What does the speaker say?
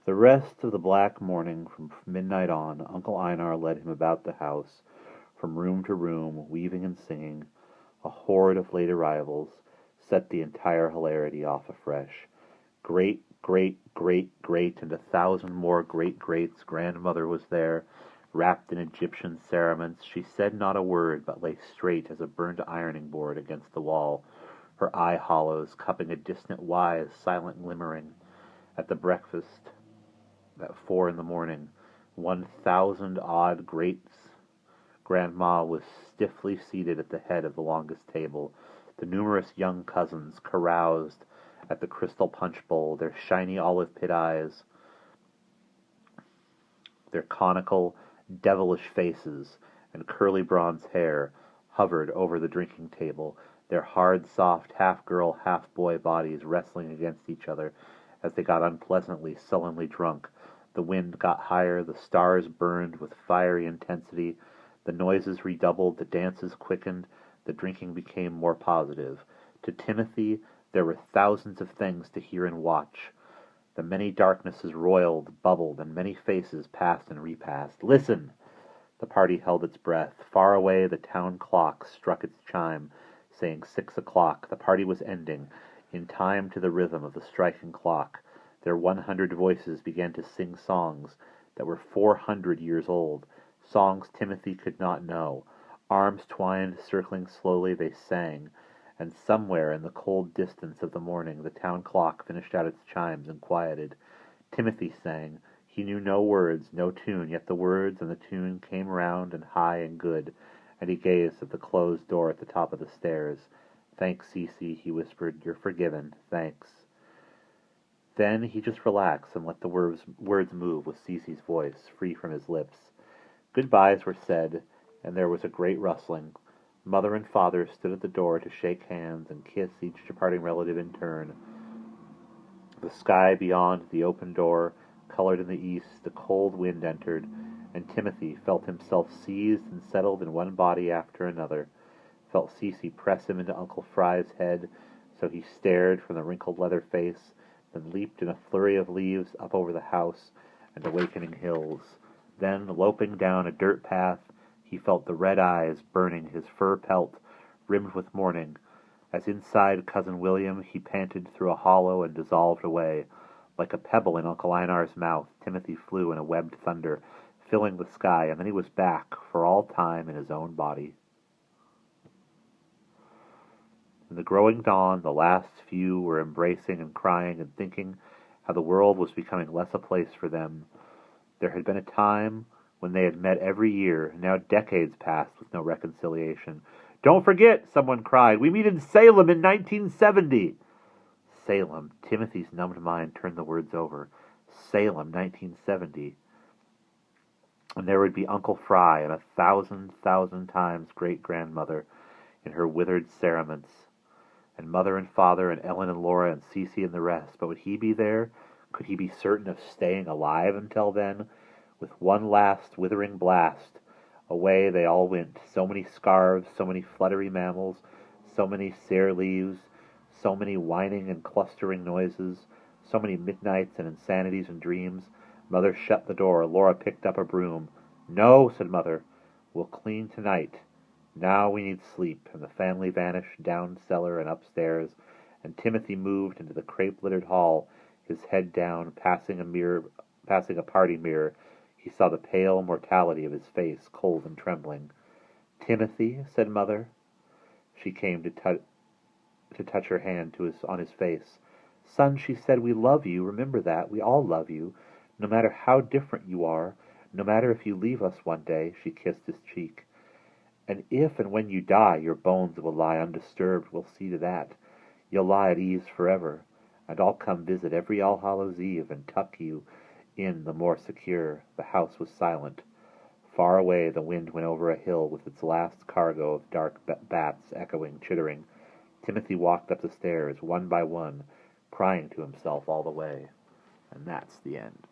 The rest of the black morning, from midnight on, Uncle Einar led him about the house, from room to room, weaving and singing. A horde of late arrivals set the entire hilarity off afresh. Great, great, great, great, and 1,000 more great-greats. Grandmother was there, wrapped in Egyptian cerements. She said not a word, but lay straight as a burnt ironing board against the wall, her eye hollows cupping a distant wise, silent glimmering. At the breakfast at 4 in the morning, 1,000 odd greats. Grandma was stiffly seated at the head of the longest table. The numerous young cousins caroused at the crystal punch bowl, their shiny olive pit eyes, their conical, devilish faces, and curly bronze hair hovered over the drinking table, their hard, soft, half-girl, half-boy bodies wrestling against each other as they got unpleasantly, sullenly drunk. The wind got higher, the stars burned with fiery intensity, the noises redoubled, the dances quickened, the drinking became more positive. To Timothy there were thousands of things to hear and watch. The many darknesses roiled, bubbled, and many faces passed and repassed. Listen! The party held its breath. Far away the town clock struck its chime, saying 6 o'clock. The party was ending, in time to the rhythm of the striking clock. Their 100 voices began to sing songs that were 400 years old, songs Timothy could not know. Arms twined, circling slowly, they sang, and somewhere in the cold distance of the morning the town clock finished out its chimes and quieted. Timothy sang. He knew no words, no tune, yet the words and the tune came round and high and good, and he gazed at the closed door at the top of the stairs. "Thanks, Cece," he whispered. "You're forgiven. Thanks." Then he just relaxed and let the words move with Cece's voice, free from his lips. Goodbyes were said, and there was a great rustling. Mother and father stood at the door to shake hands and kiss each departing relative in turn. The sky beyond the open door colored in the east, the cold wind entered, and Timothy felt himself seized and settled in one body after another, felt Cece press him into Uncle Fry's head, so he stared from the wrinkled leather face, then leaped in a flurry of leaves up over the house and awakening hills. Then, loping down a dirt path, he felt the red eyes burning his fur pelt, rimmed with morning. As inside Cousin William, he panted through a hollow and dissolved away. Like a pebble in Uncle Einar's mouth, Timothy flew in a webbed thunder, filling the sky, and then he was back, for all time, in his own body. In the growing dawn, the last few were embracing and crying and thinking how the world was becoming less a place for them. There had been a time when they had met every year, now decades passed with no reconciliation. "Don't forget," someone cried, "we meet in Salem in 1970. Salem. Timothy's numbed mind turned the words over. Salem, 1970. And there would be Uncle Fry and 1,000 times great-grandmother in her withered cerements, and mother and father and Ellen and Laura and Cece and the rest. But would he be there? Could he be certain of staying alive until then? With one last withering blast, away they all went. So many scarves, so many fluttery mammals, so many sere leaves, so many whining and clustering noises, so many midnights and insanities and dreams. Mother shut the door. Laura picked up a broom. "No," said Mother. "We'll clean tonight. Now we need sleep." And the family vanished down cellar and upstairs, and Timothy moved into the crepe-littered hall, his head down, passing a party mirror. He saw the pale mortality of his face, cold and trembling. "Timothy," said Mother. She came to touch her hand on his face. "Son," she said, "we love you. Remember that. We all love you. No matter how different you are, no matter if you leave us one day." She kissed his cheek. "And if and when you die, your bones will lie undisturbed. We'll see to that. You'll lie at ease forever, and I'll come visit every All Hallows Eve and tuck you in the more secure." The house was silent. Far away the wind went over a hill with its last cargo of dark bats echoing, chittering. Timothy walked up the stairs, one by one, crying to himself all the way. And that's the end.